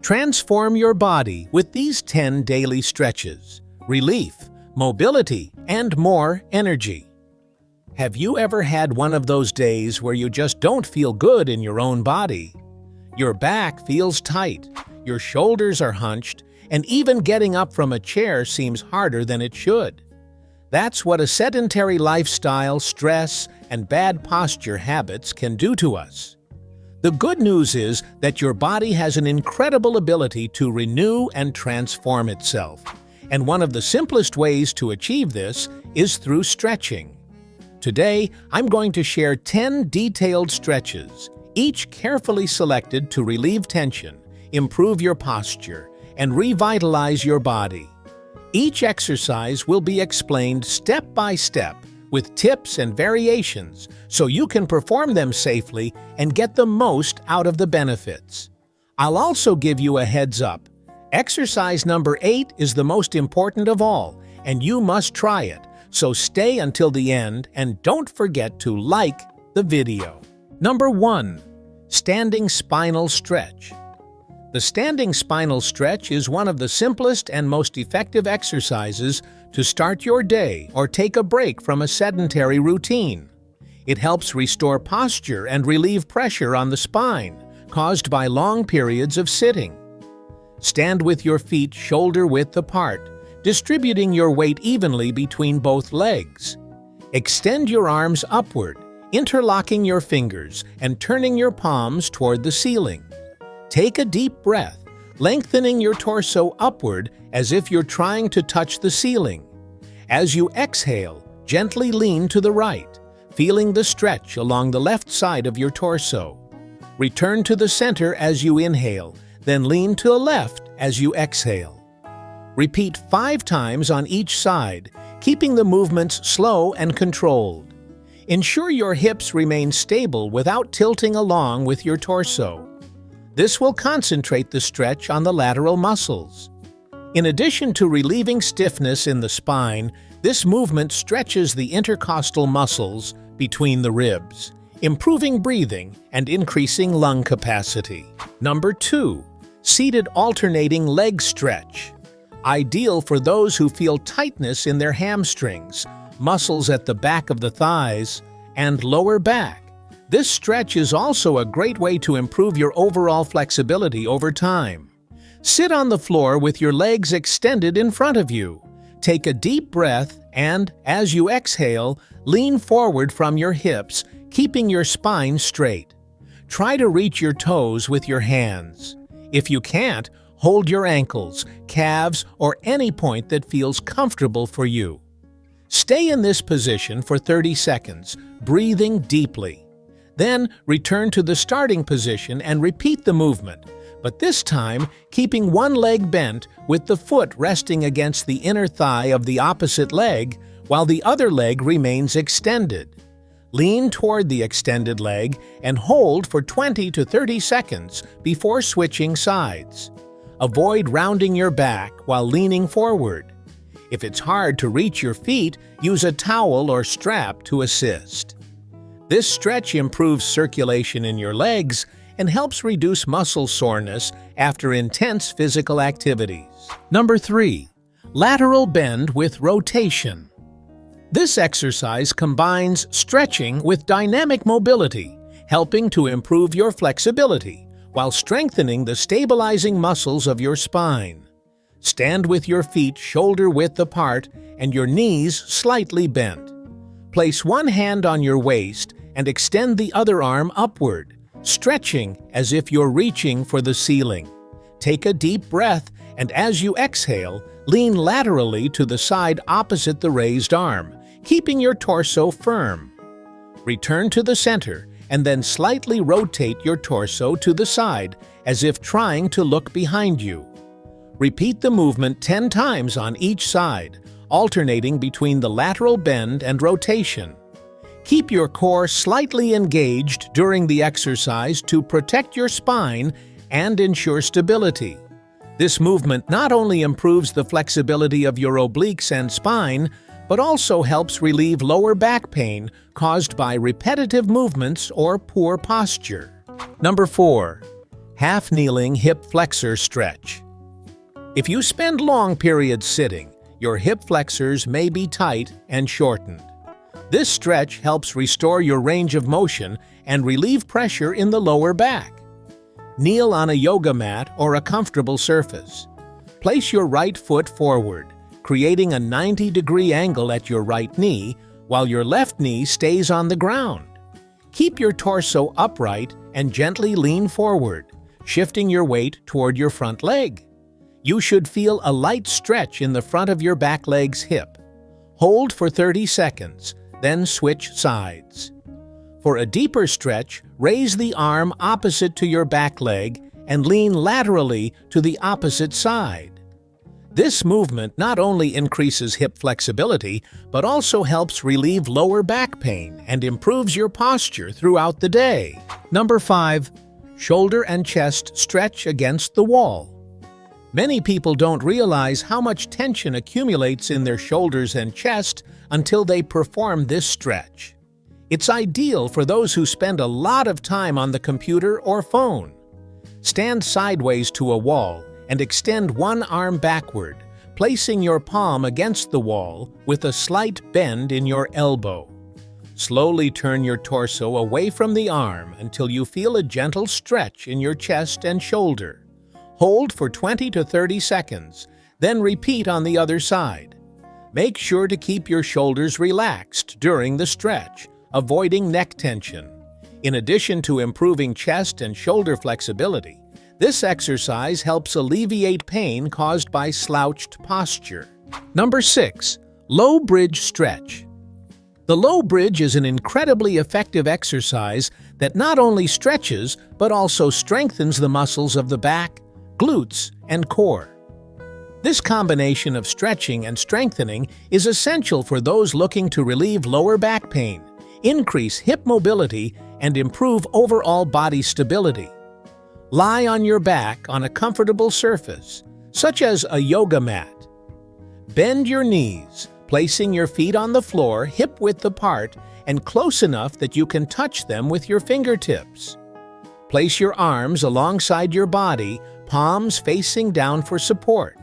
Transform your body with these 10 daily stretches: relief, mobility, and more energy. Have you ever had one of those days where you just don't feel good in your own body? Your back feels tight, your shoulders are hunched, and even getting up from a chair seems harder than it should. That's what a sedentary lifestyle, stress, and bad posture habits can do to us. The good news is that your body has an incredible ability to renew and transform itself, and one of the simplest ways to achieve this is through stretching. Today, I'm going to share 10 detailed stretches, each carefully selected to relieve tension, improve your posture, and revitalize your body. Each exercise will be explained step by step with tips and variations so you can perform them safely and get the most out of the benefits. I'll also give you a heads up. Exercise number 8 is the most important of all, and you must try it, so stay until the end and don't forget to like the video. Number 1. Standing spinal stretch. The standing spinal stretch is one of the simplest and most effective exercises to start your day or take a break from a sedentary routine. It helps restore posture and relieve pressure on the spine caused by long periods of sitting. Stand with your feet shoulder-width apart, distributing your weight evenly between both legs. Extend your arms upward, interlocking your fingers and turning your palms toward the ceiling. Take a deep breath, lengthening your torso upward as if you're trying to touch the ceiling. As you exhale, gently lean to the right, feeling the stretch along the left side of your torso. Return to the center as you inhale, then lean to the left as you exhale. Repeat 5 times on each side, keeping the movements slow and controlled. Ensure your hips remain stable without tilting along with your torso. This will concentrate the stretch on the lateral muscles. In addition to relieving stiffness in the spine, this movement stretches the intercostal muscles between the ribs, improving breathing and increasing lung capacity. Number 2. Seated alternating leg stretch. Ideal for those who feel tightness in their hamstrings, muscles at the back of the thighs, and lower back. This stretch is also a great way to improve your overall flexibility over time. Sit on the floor with your legs extended in front of you. Take a deep breath and, as you exhale, lean forward from your hips, keeping your spine straight. Try to reach your toes with your hands. If you can't, hold your ankles, calves, or any point that feels comfortable for you. Stay in this position for 30 seconds, breathing deeply. Then return to the starting position and repeat the movement, but this time keeping one leg bent with the foot resting against the inner thigh of the opposite leg while the other leg remains extended. Lean toward the extended leg and hold for 20 to 30 seconds before switching sides. Avoid rounding your back while leaning forward. If it's hard to reach your feet, use a towel or strap to assist. This stretch improves circulation in your legs and helps reduce muscle soreness after intense physical activities. Number 3. Lateral bend with rotation. This exercise combines stretching with dynamic mobility, helping to improve your flexibility while strengthening the stabilizing muscles of your spine. Stand with your feet shoulder-width apart and your knees slightly bent. Place one hand on your waist and extend the other arm upward, stretching as if you're reaching for the ceiling. Take a deep breath and as you exhale, lean laterally to the side opposite the raised arm, keeping your torso firm. Return to the center and then slightly rotate your torso to the side as if trying to look behind you. Repeat the movement 10 times on each side, alternating between the lateral bend and rotation. Keep your core slightly engaged during the exercise to protect your spine and ensure stability. This movement not only improves the flexibility of your obliques and spine, but also helps relieve lower back pain caused by repetitive movements or poor posture. Number 4. Half-kneeling hip flexor stretch. If you spend long periods sitting, your hip flexors may be tight and shortened. This stretch helps restore your range of motion and relieve pressure in the lower back. Kneel on a yoga mat or a comfortable surface. Place your right foot forward, creating a 90-degree angle at your right knee while your left knee stays on the ground. Keep your torso upright and gently lean forward, shifting your weight toward your front leg. You should feel a light stretch in the front of your back leg's hip. Hold for 30 seconds, then switch sides. For a deeper stretch, raise the arm opposite to your back leg and lean laterally to the opposite side. This movement not only increases hip flexibility, but also helps relieve lower back pain and improves your posture throughout the day. Number 5. Shoulder and chest stretch against the wall. Many people don't realize how much tension accumulates in their shoulders and chest until they perform this stretch. It's ideal for those who spend a lot of time on the computer or phone. Stand sideways to a wall and extend one arm backward, placing your palm against the wall with a slight bend in your elbow. Slowly turn your torso away from the arm until you feel a gentle stretch in your chest and shoulder. Hold for 20 to 30 seconds, then repeat on the other side. Make sure to keep your shoulders relaxed during the stretch, avoiding neck tension. In addition to improving chest and shoulder flexibility, this exercise helps alleviate pain caused by slouched posture. Number 6. Low bridge stretch. The low bridge is an incredibly effective exercise that not only stretches but also strengthens the muscles of the back, glutes, and core. This combination of stretching and strengthening is essential for those looking to relieve lower back pain, increase hip mobility, and improve overall body stability. Lie on your back on a comfortable surface, such as a yoga mat. Bend your knees, placing your feet on the floor hip-width apart and close enough that you can touch them with your fingertips. Place your arms alongside your body, palms facing down for support.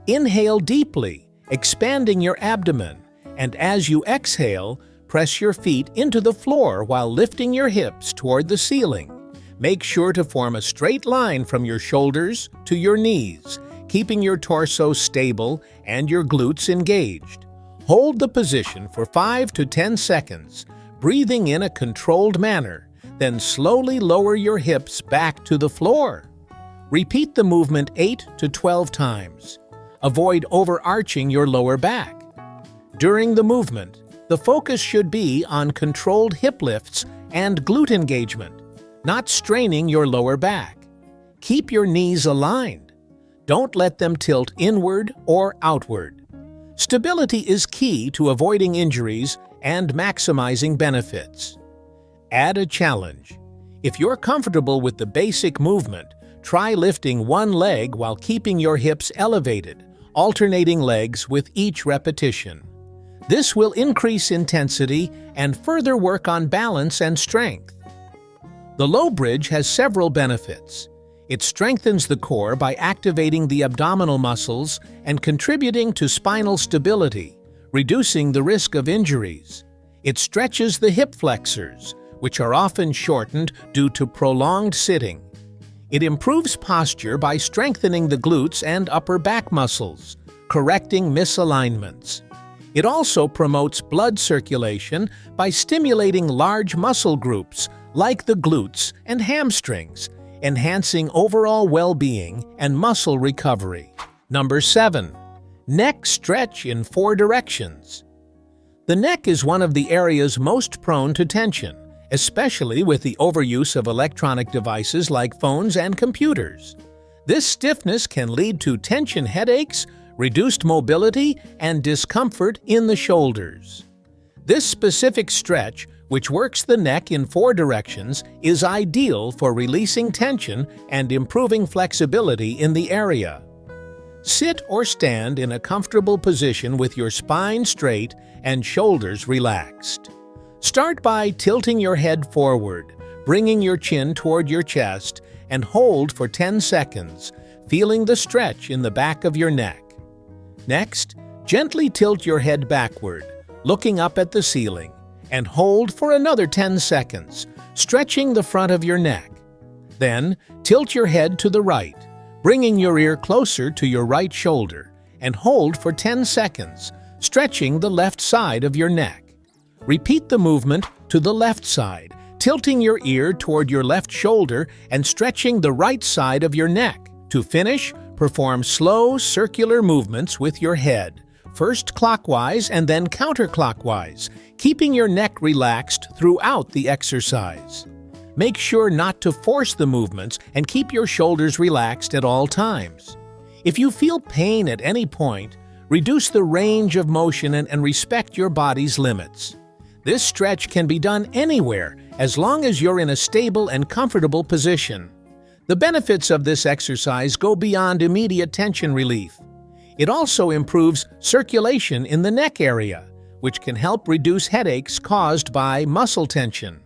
Inhale deeply, expanding your abdomen, and as you exhale, press your feet into the floor while lifting your hips toward the ceiling. Make sure to form a straight line from your shoulders to your knees, keeping your torso stable and your glutes engaged. Hold the position for 5 to 10 seconds, breathing in a controlled manner, then slowly lower your hips back to the floor. Repeat the movement 8 to 12 times. Avoid overarching your lower back. During the movement, the focus should be on controlled hip lifts and glute engagement, not straining your lower back. Keep your knees aligned. Don't let them tilt inward or outward. Stability is key to avoiding injuries and maximizing benefits. Add a challenge. If you're comfortable with the basic movement, try lifting one leg while keeping your hips elevated, alternating legs with each repetition. This will increase intensity and further work on balance and strength. The low bridge has several benefits. It strengthens the core by activating the abdominal muscles and contributing to spinal stability, reducing the risk of injuries. It stretches the hip flexors, which are often shortened due to prolonged sitting. It improves posture by strengthening the glutes and upper back muscles, correcting misalignments. It also promotes blood circulation by stimulating large muscle groups like the glutes and hamstrings, enhancing overall well-being and muscle recovery. Number 7. Neck stretch in 4 directions. The neck is one of the areas most prone to tension, especially with the overuse of electronic devices like phones and computers. This stiffness can lead to tension headaches, reduced mobility, and discomfort in the shoulders. This specific stretch, which works the neck in 4 directions, is ideal for releasing tension and improving flexibility in the area. Sit or stand in a comfortable position with your spine straight and shoulders relaxed. Start by tilting your head forward, bringing your chin toward your chest, and hold for 10 seconds, feeling the stretch in the back of your neck. Next, gently tilt your head backward, looking up at the ceiling, and hold for another 10 seconds, stretching the front of your neck. Then, tilt your head to the right, bringing your ear closer to your right shoulder, and hold for 10 seconds, stretching the left side of your neck. Repeat the movement to the left side, tilting your ear toward your left shoulder and stretching the right side of your neck. To finish, perform slow circular movements with your head, first clockwise and then counterclockwise, keeping your neck relaxed throughout the exercise. Make sure not to force the movements and keep your shoulders relaxed at all times. If you feel pain at any point, reduce the range of motion and respect your body's limits. This stretch can be done anywhere as long as you're in a stable and comfortable position. The benefits of this exercise go beyond immediate tension relief. It also improves circulation in the neck area, which can help reduce headaches caused by muscle tension.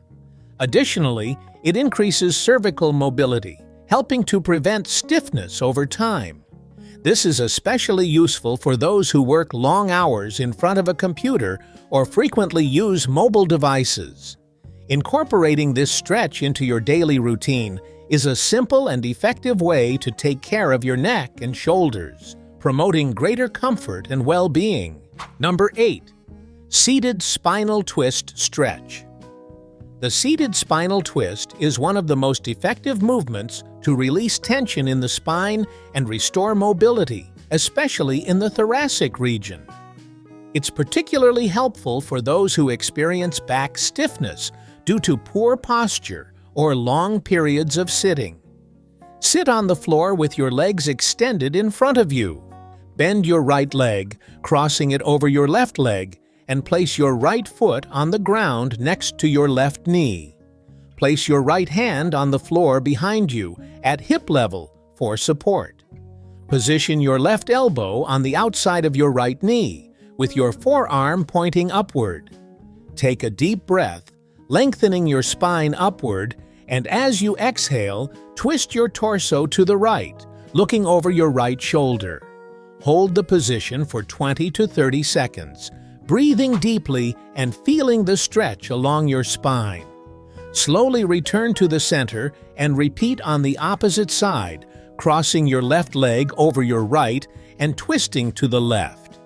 Additionally, it increases cervical mobility, helping to prevent stiffness over time. This is especially useful for those who work long hours in front of a computer or frequently use mobile devices. Incorporating this stretch into your daily routine is a simple and effective way to take care of your neck and shoulders, promoting greater comfort and well-being. Number 8. Seated Spinal Twist Stretch. The seated spinal twist is one of the most effective movements to release tension in the spine and restore mobility, especially in the thoracic region. It's particularly helpful for those who experience back stiffness due to poor posture or long periods of sitting. Sit on the floor with your legs extended in front of you. Bend your right leg, crossing it over your left leg, and place your right foot on the ground next to your left knee. Place your right hand on the floor behind you at hip level for support. Position your left elbow on the outside of your right knee, with your forearm pointing upward. Take a deep breath, lengthening your spine upward, and as you exhale, twist your torso to the right, looking over your right shoulder. Hold the position for 20 to 30 seconds, breathing deeply and feeling the stretch along your spine. Slowly return to the center and repeat on the opposite side, crossing your left leg over your right and twisting to the left.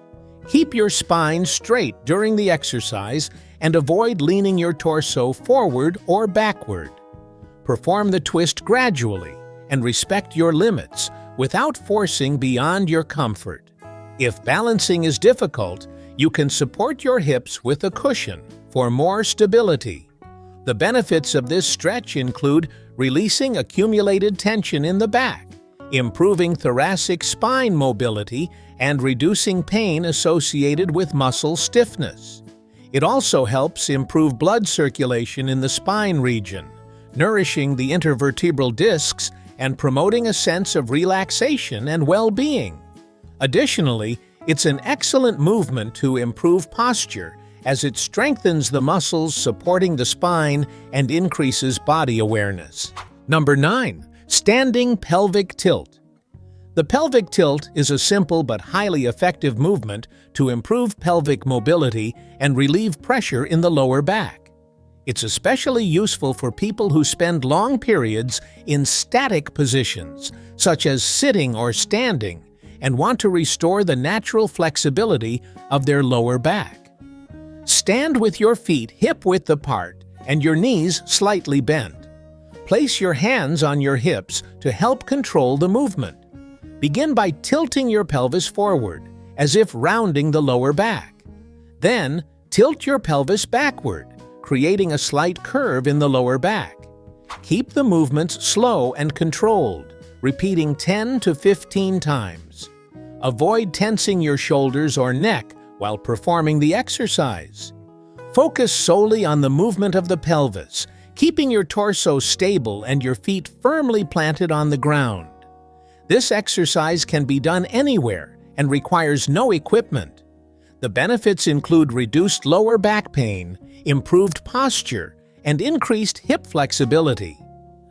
Keep your spine straight during the exercise and avoid leaning your torso forward or backward. Perform the twist gradually and respect your limits without forcing beyond your comfort. If balancing is difficult, you can support your hips with a cushion for more stability. The benefits of this stretch include releasing accumulated tension in the back, improving thoracic spine mobility, and reducing pain associated with muscle stiffness. It also helps improve blood circulation in the spine region, nourishing the intervertebral discs and promoting a sense of relaxation and well-being. Additionally, it's an excellent movement to improve posture as it strengthens the muscles supporting the spine and increases body awareness. Number 9. Standing Pelvic Tilt. The pelvic tilt is a simple but highly effective movement to improve pelvic mobility and relieve pressure in the lower back. It's especially useful for people who spend long periods in static positions, such as sitting or standing, and want to restore the natural flexibility of their lower back. Stand with your feet hip-width apart and your knees slightly bent. Place your hands on your hips to help control the movement. Begin by tilting your pelvis forward, as if rounding the lower back. Then, tilt your pelvis backward, creating a slight curve in the lower back. Keep the movements slow and controlled, repeating 10 to 15 times. Avoid tensing your shoulders or neck while performing the exercise. Focus solely on the movement of the pelvis, keeping your torso stable and your feet firmly planted on the ground. This exercise can be done anywhere and requires no equipment. The benefits include reduced lower back pain, improved posture, and increased hip flexibility.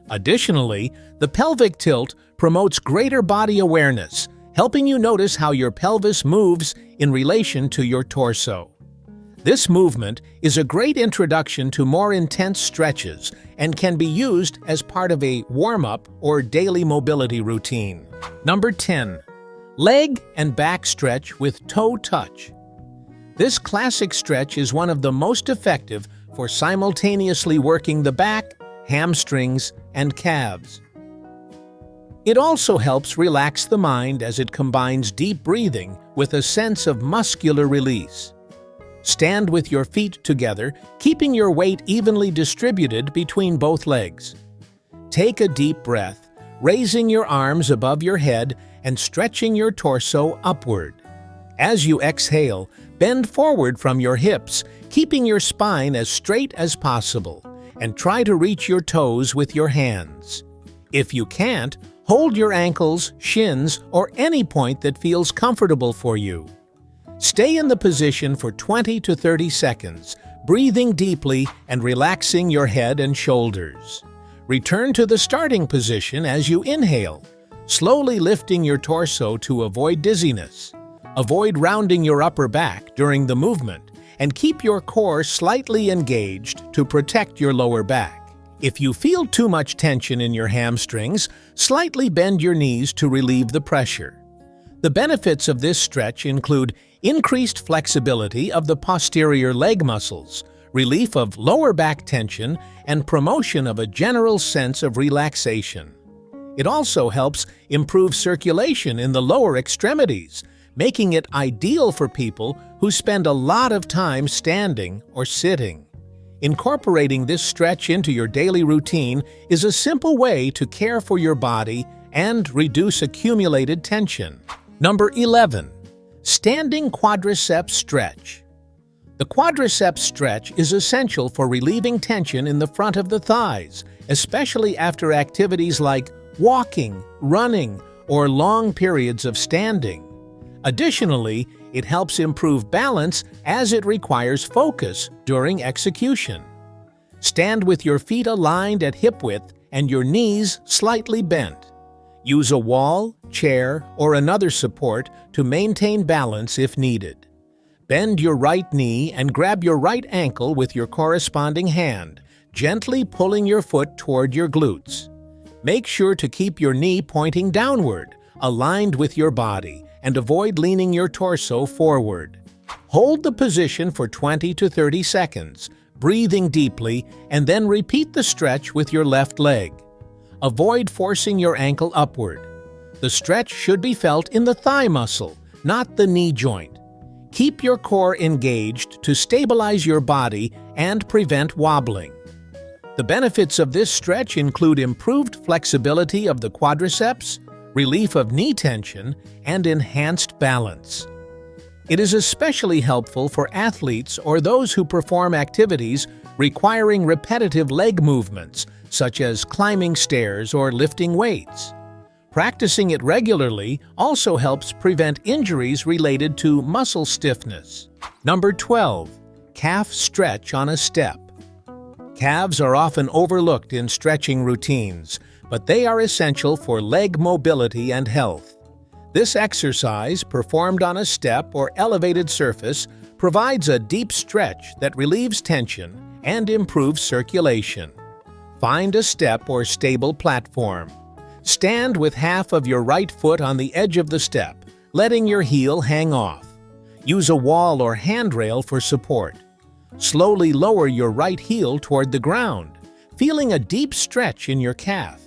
Additionally, the pelvic tilt promotes greater body awareness, helping you notice how your pelvis moves in relation to your torso. This movement is a great introduction to more intense stretches and can be used as part of a warm-up or daily mobility routine. Number 10. Leg and back stretch with toe touch. This classic stretch is one of the most effective for simultaneously working the back, hamstrings, and calves. It also helps relax the mind as it combines deep breathing with a sense of muscular release. Stand with your feet together, keeping your weight evenly distributed between both legs. Take a deep breath, raising your arms above your head and stretching your torso upward. As you exhale, bend forward from your hips, keeping your spine as straight as possible, and try to reach your toes with your hands. If you can't, hold your ankles, shins, or any point that feels comfortable for you. Stay in the position for 20 to 30 seconds, breathing deeply and relaxing your head and shoulders. Return to the starting position as you inhale, slowly lifting your torso to avoid dizziness. Avoid rounding your upper back during the movement, and keep your core slightly engaged to protect your lower back. If you feel too much tension in your hamstrings, slightly bend your knees to relieve the pressure. The benefits of this stretch include increased flexibility of the posterior leg muscles, relief of lower back tension, and promotion of a general sense of relaxation. It also helps improve circulation in the lower extremities, making it ideal for people who spend a lot of time standing or sitting. Incorporating this stretch into your daily routine is a simple way to care for your body and reduce accumulated tension. Number 11. Standing quadricep stretch. The quadricep stretch is essential for relieving tension in the front of the thighs, especially after activities like walking, running, or long periods of standing. Additionally, it helps improve balance as it requires focus during execution. Stand with your feet aligned at hip width and your knees slightly bent. Use a wall, chair, or another support to maintain balance if needed. Bend your right knee and grab your right ankle with your corresponding hand, gently pulling your foot toward your glutes. Make sure to keep your knee pointing downward, aligned with your body, and avoid leaning your torso forward. Hold the position for 20 to 30 seconds, breathing deeply, and then repeat the stretch with your left leg. Avoid forcing your ankle upward. The stretch should be felt in the thigh muscle, not the knee joint. Keep your core engaged to stabilize your body and prevent wobbling. The benefits of this stretch include improved flexibility of the quadriceps, relief of knee tension, and enhanced balance. It is especially helpful for athletes or those who perform activities requiring repetitive leg movements, such as climbing stairs or lifting weights. Practicing it regularly also helps prevent injuries related to muscle stiffness. Number 12. Calf stretch on a step. Calves are often overlooked in stretching routines, but they are essential for leg mobility and health. This exercise, performed on a step or elevated surface, provides a deep stretch that relieves tension and improves circulation. Find a step or stable platform. Stand with half of your right foot on the edge of the step, letting your heel hang off. Use a wall or handrail for support. Slowly lower your right heel toward the ground, feeling a deep stretch in your calf.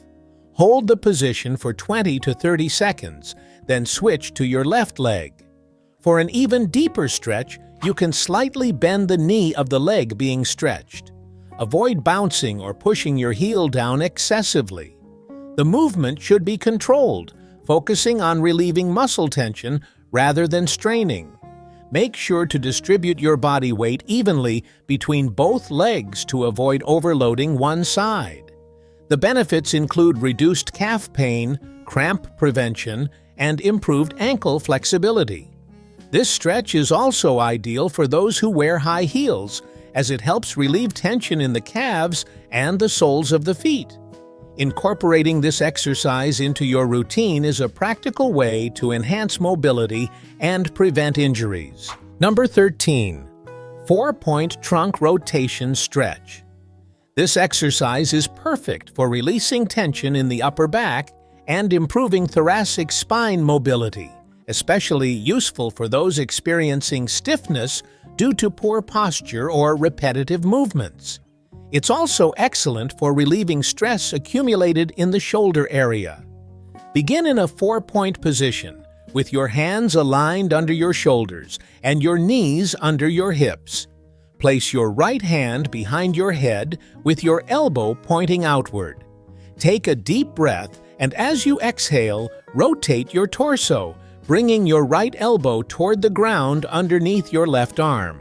Hold the position for 20 to 30 seconds, then switch to your left leg. For an even deeper stretch, you can slightly bend the knee of the leg being stretched. Avoid bouncing or pushing your heel down excessively. The movement should be controlled, focusing on relieving muscle tension rather than straining. Make sure to distribute your body weight evenly between both legs to avoid overloading one side. The benefits include reduced calf pain, cramp prevention, and improved ankle flexibility. This stretch is also ideal for those who wear high heels, as it helps relieve tension in the calves and the soles of the feet. Incorporating this exercise into your routine is a practical way to enhance mobility and prevent injuries. Number 13. 4-point trunk rotation stretch. This exercise is perfect for releasing tension in the upper back and improving thoracic spine mobility, especially useful for those experiencing stiffness due to poor posture or repetitive movements. It's also excellent for relieving stress accumulated in the shoulder area. Begin in a 4-point position, with your hands aligned under your shoulders and your knees under your hips. Place your right hand behind your head with your elbow pointing outward. Take a deep breath, and as you exhale, rotate your torso, bringing your right elbow toward the ground underneath your left arm.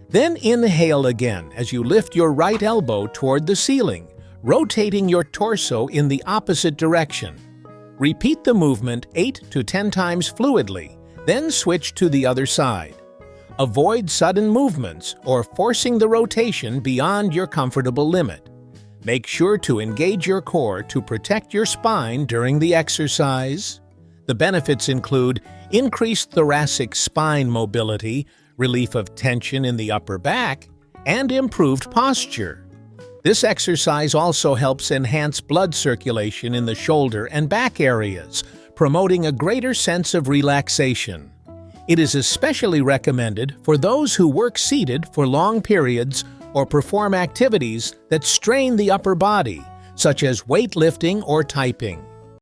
Then inhale again as you lift your right elbow toward the ceiling, rotating your torso in the opposite direction. Repeat the movement 8 to 10 times fluidly, then switch to the other side. Avoid sudden movements or forcing the rotation beyond your comfortable limit. Make sure to engage your core to protect your spine during the exercise. The benefits include increased thoracic spine mobility, relief of tension in the upper back, and improved posture. This exercise also helps enhance blood circulation in the shoulder and back areas, promoting a greater sense of relaxation. It is especially recommended for those who work seated for long periods or perform activities that strain the upper body, such as weightlifting or typing.